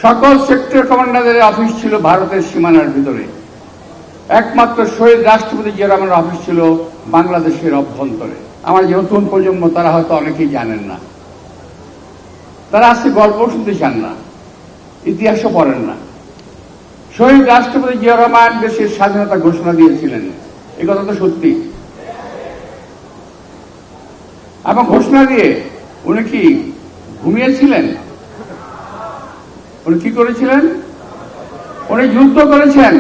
সকল sector কমান্ডারদের office ছিল ভারতের সীমানার ভিতরে। একমাত্র শহীদ রাষ্ট্রপতি জিয়া রহমানের অফিস ছিল বাংলাদেশের অভ্যন্তরে। আমার যে নতুন প্রজন্ম তারা হয়তো অনেকেই জানেন না, তারা আজকে গল্প শুনতে চান না, ইতিহাসও পড়েন না। শহীদ রাষ্ট্রপতি জিয়া রহমান দেশের স্বাধীনতা ঘোষণা দিয়েছিলেন, এই কথা তো সত্যি। এবং ঘোষণা দিয়ে উনি কি ঘুমিয়েছিলেন? উনি কি করেছিলেন? উনি যুদ্ধ করেছেন।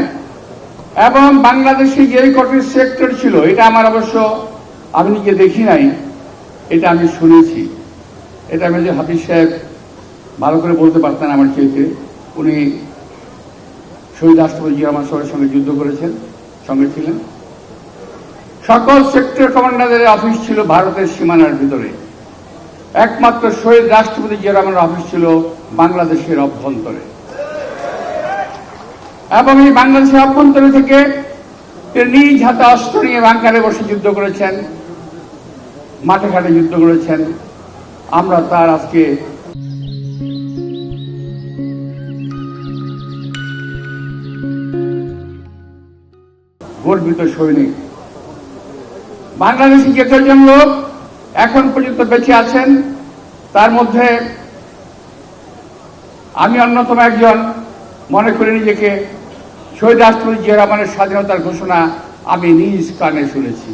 এবং বাংলাদেশে যে কটি সেক্টর ছিল, এটা আমার অবশ্য আমি নিজে দেখি নাই, এটা আমি শুনেছি। এটা আমি যে হাফিজ সাহেব ভালো করে বলতে পারতেন আমার চেয়েতে। উনি শহীদ রাষ্ট্রপতি জিয়া রহমান সাহেবের সঙ্গে যুদ্ধ করেছেন, সঙ্গে ছিলেন। সকল সেক্টর কমান্ডারদের অফিস ছিল ভারতের সীমানার ভিতরে। একমাত্র শহীদ রাষ্ট্রপতি জিয়া রহমানের অফিস ছিল বাংলাদেশের অভ্যন্তরে। এবং এই বাংলাদেশের অভ্যন্তরে থেকে নিজ হাতে অস্ত্র নিয়ে বাংকারে বসে যুদ্ধ করেছেন, মাঠে ঘাটে যুদ্ধ করেছেন। আমরা তার আজকে গর্বিত সৈনিক। বাংলাদেশে যতজন লোক এখন পর্যন্ত বেঁচে আছেন, তার মধ্যে আমি অন্যতম একজন। মনে করি নিজেকে শহীদ রাষ্ট্রপতি জিয়া রহমানের স্বাধীনতার ঘোষণা আমি নিজ কানে শুনেছি।